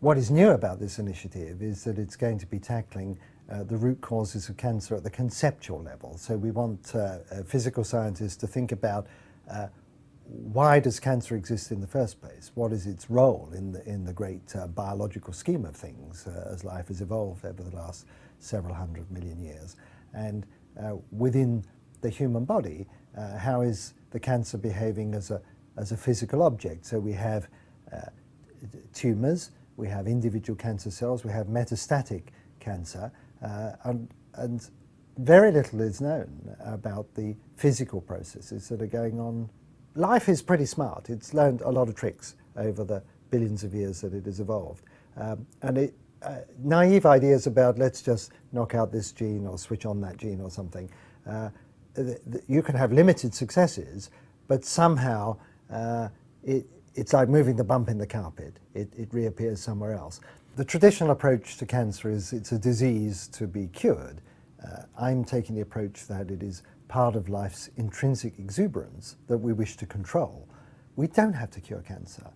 What is new about this initiative is that it's going to be tackling the root causes of cancer at the conceptual level. So we want physical scientists to think about why does cancer exist in the first place? What is its role in the great biological scheme of things as life has evolved over the last several 100 million years? And within the human body, how is the cancer behaving as a physical object? So we have tumours, we have individual cancer cells, we have metastatic cancer, and very little is known about the physical processes that are going on. Life is pretty smart. It's learned a lot of tricks over the billions of years that it has evolved. And naive ideas about let's just knock out this gene or switch on that gene or something, you can have limited successes, but somehow it's like moving the bump in the carpet. It reappears somewhere else. The traditional approach to cancer is it's a disease to be cured. I'm taking the approach that it is part of life's intrinsic exuberance that we wish to control. We don't have to cure cancer.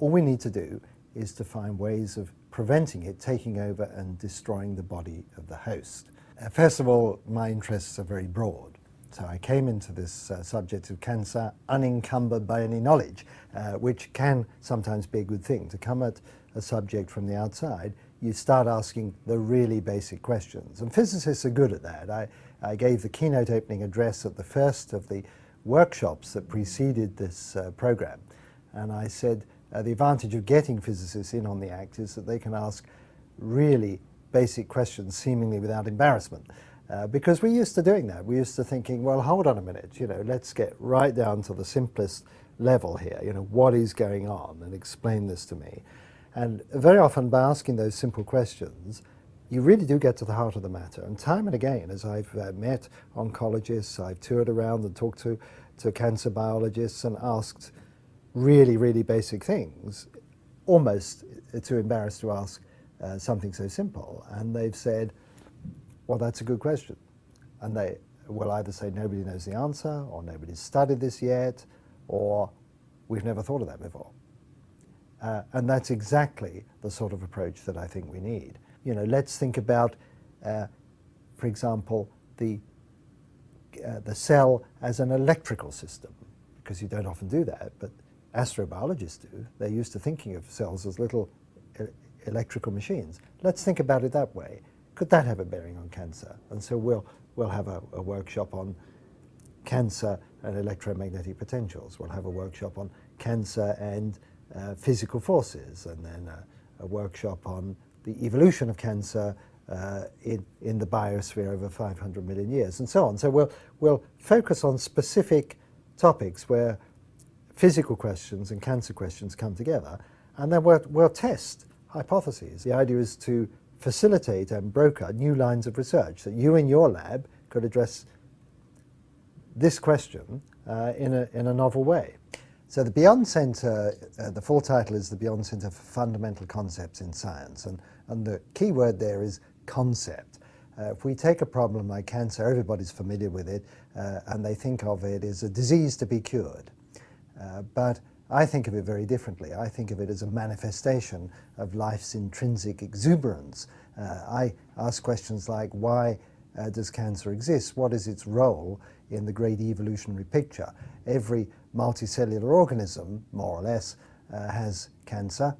All we need to do is to find ways of preventing it taking over and destroying the body of the host. First of all, my interests are very broad. So I came into this subject of cancer unencumbered by any knowledge, which can sometimes be a good thing. To come at a subject from the outside, you start asking the really basic questions. And physicists are good at that. I gave the keynote opening address at the first of the workshops that preceded this program. And I said the advantage of getting physicists in on the act is that they can ask really basic questions seemingly without embarrassment. Because we're used to doing that. We're used to thinking, well, hold on a minute, let's get right down to the simplest level here. What is going on, and explain this to me. And very often by asking those simple questions, you really do get to the heart of the matter. And time and again, as I've met oncologists, I've toured around and talked to cancer biologists and asked really, really basic things, almost too embarrassed to ask something so simple. And they've said, well, that's a good question. And they will either say nobody knows the answer, or nobody's studied this yet, or we've never thought of that before. And that's exactly the sort of approach that I think we need. Let's think about, for example, the cell as an electrical system, because you don't often do that, but astrobiologists do. They're used to thinking of cells as little electrical machines. Let's think about it that way. Could that have a bearing on cancer? And so we'll have a workshop on cancer and electromagnetic potentials. We'll have a workshop on cancer and physical forces, and then a workshop on the evolution of cancer in the biosphere over 500 million years, and so on. So we'll focus on specific topics where physical questions and cancer questions come together, and then we'll test hypotheses. The idea is to facilitate and broker new lines of research, that you in your lab could address this question in a novel way. So the Beyond Center, the full title is the Beyond Center for Fundamental Concepts in Science, and the key word there is concept. If we take a problem like cancer, everybody's familiar with it, and they think of it as a disease to be cured. But I think of it very differently. I think of it as a manifestation of life's intrinsic exuberance. I ask questions like, why does cancer exist? What is its role in the great evolutionary picture? Every multicellular organism, more or less, has cancer.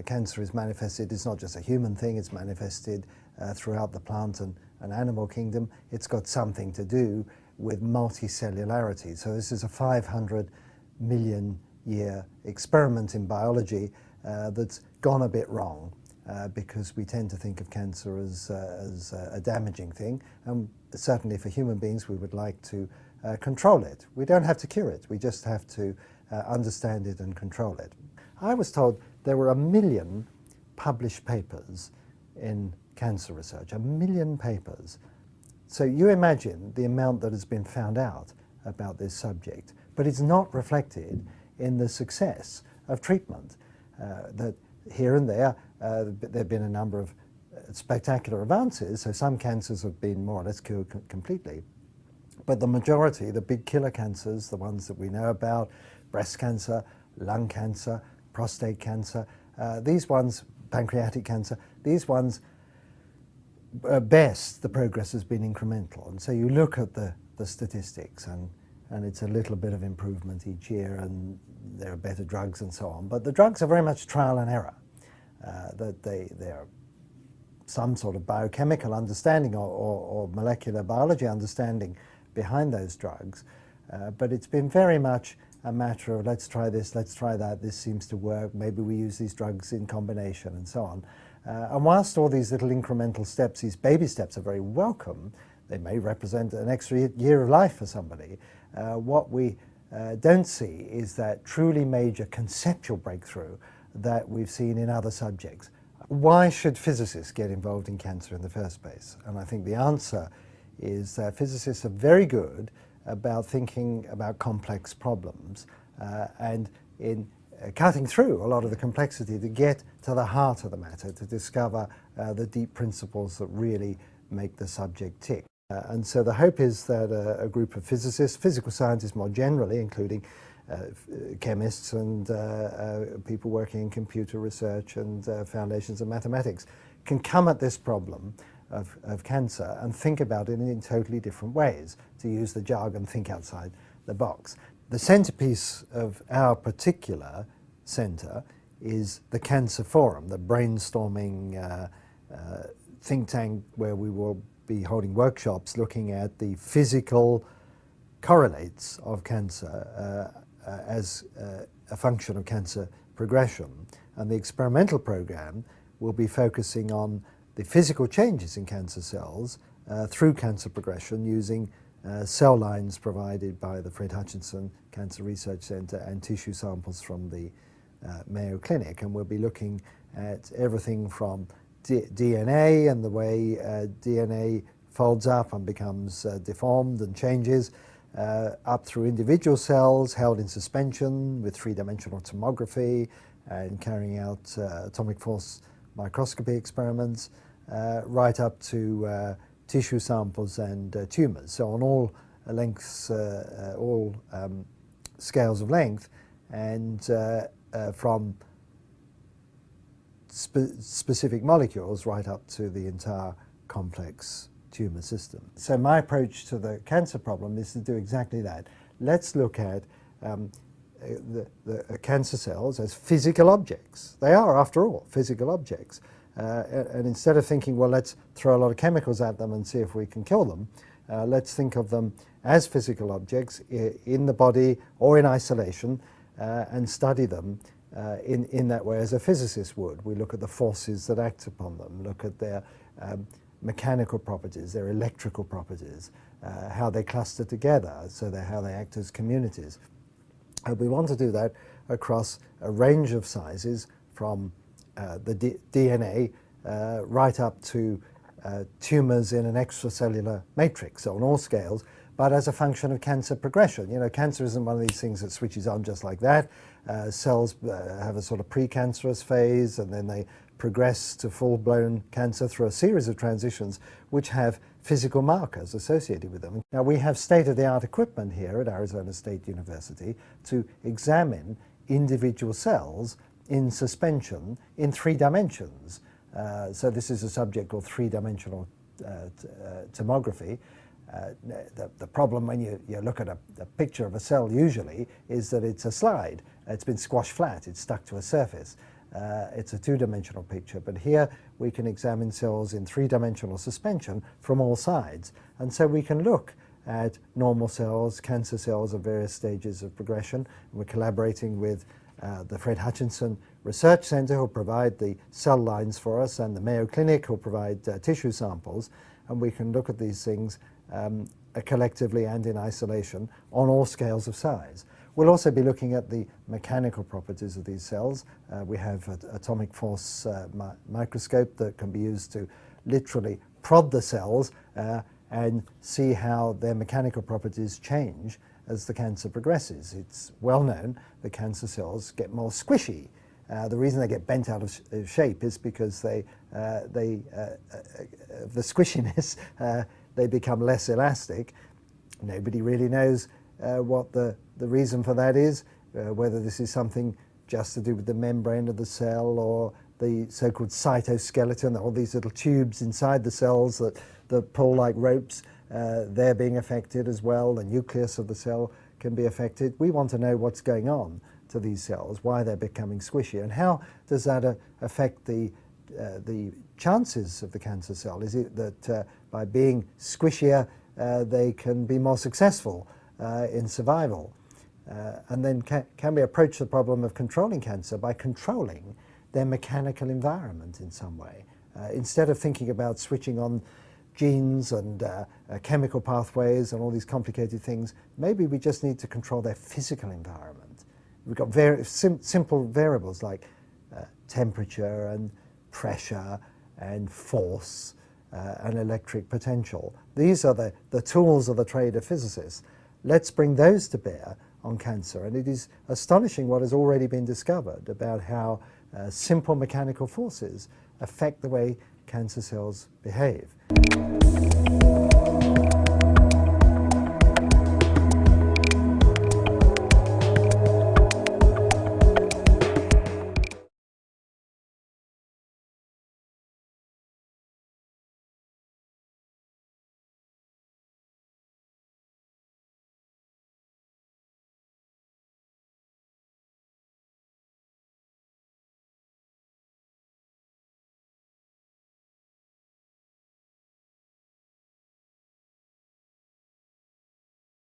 Cancer is manifested, it's not just a human thing, it's manifested throughout the plant and animal kingdom. It's got something to do with multicellularity. So this is a 500 million year experiment in biology that's gone a bit wrong because we tend to think of cancer as a damaging thing, and certainly for human beings we would like to control it. We don't have to cure it, we just have to understand it and control it. I was told there were 1 million published papers in cancer research, 1 million papers. So you imagine the amount that has been found out about this subject, but it's not reflected in the success of treatment. That here and there have been a number of spectacular advances, so some cancers have been more or less cured completely. But the majority, the big killer cancers, the ones that we know about, breast cancer, lung cancer, prostate cancer, these ones pancreatic cancer. These ones, at best, the progress has been incremental. And so you look at the statistics, and it's a little bit of improvement each year, and there are better drugs and so on. But the drugs are very much trial and error, that they're some sort of biochemical understanding or molecular biology understanding behind those drugs. But it's been very much a matter of let's try this, let's try that, this seems to work, maybe we use these drugs in combination and so on. And whilst all these little incremental steps, these baby steps are very welcome, they may represent an extra year of life for somebody, what we don't see is that truly major conceptual breakthrough that we've seen in other subjects. Why should physicists get involved in cancer in the first place? And I think the answer is that physicists are very good about thinking about complex problems and in cutting through a lot of the complexity to get to the heart of the matter, to discover the deep principles that really make the subject tick. And so the hope is that a group of physicists, physical scientists more generally, including chemists and people working in computer research and foundations of mathematics, can come at this problem of cancer and think about it in totally different ways. To use the jargon, think outside the box. The centerpiece of our particular center is the Cancer Forum, the brainstorming think tank where we will be holding workshops looking at the physical correlates of cancer as a function of cancer progression. And the experimental program will be focusing on the physical changes in cancer cells through cancer progression using cell lines provided by the Fred Hutchinson Cancer Research Center and tissue samples from the Mayo Clinic. And we'll be looking at everything from DNA and the way DNA folds up and becomes deformed and changes, up through individual cells held in suspension with three-dimensional tomography and carrying out atomic force microscopy experiments, right up to tissue samples and tumors. So on all lengths, all scales of length, and from specific molecules right up to the entire complex tumor system. So my approach to the cancer problem is to do exactly that. Let's look at the cancer cells as physical objects. They are, after all, physical objects. And instead of thinking, well, let's throw a lot of chemicals at them and see if we can kill them, let's think of them as physical objects in the body or in isolation and study them in that way as a physicist would. We look at the forces that act upon them, look at their mechanical properties, their electrical properties, how they cluster together, so how they act as communities. We want to do that across a range of sizes from the DNA right up to tumors in an extracellular matrix, so on all scales, but as a function of cancer progression. You know, cancer isn't one of these things that switches on just like that. Cells have a sort of precancerous phase, and then they progress to full-blown cancer through a series of transitions which have physical markers associated with them. Now, we have state-of-the-art equipment here at Arizona State University to examine individual cells in suspension in 3 dimensions. So this is a subject called three-dimensional tomography. The problem when you look at a picture of a cell usually is that it's a slide. It's been squashed flat, it's stuck to a surface. It's a 2-dimensional picture, but here we can examine cells in 3-dimensional suspension from all sides. And so we can look at normal cells, cancer cells of various stages of progression. We're collaborating with the Fred Hutchinson Research Center, who'll provide the cell lines for us, and the Mayo Clinic, who'll provide tissue samples. And we can look at these things collectively and in isolation on all scales of size. We'll also be looking at the mechanical properties of these cells. We have an atomic force microscope that can be used to literally prod the cells and see how their mechanical properties change as the cancer progresses. It's well known that cancer cells get more squishy. The reason they get bent out of shape is because the squishiness, they become less elastic. Nobody really knows what the reason for that is, whether this is something just to do with the membrane of the cell or the so-called cytoskeleton, all these little tubes inside the cells that pull like ropes, they're being affected as well. The nucleus of the cell can be affected. We want to know what's going on to these cells, why they're becoming squishy, and how does that affect the chances of the cancer cell. Is it that by being squishier they can be more successful in survival? And then can we approach the problem of controlling cancer by controlling their mechanical environment in some way? Instead of thinking about switching on genes and chemical pathways and all these complicated things, maybe we just need to control their physical environment. We've got very simple variables like temperature and pressure and force and electric potential. These are the tools of the trade of physicists. Let's bring those to bear on cancer, and it is astonishing what has already been discovered about how simple mechanical forces affect the way cancer cells behave.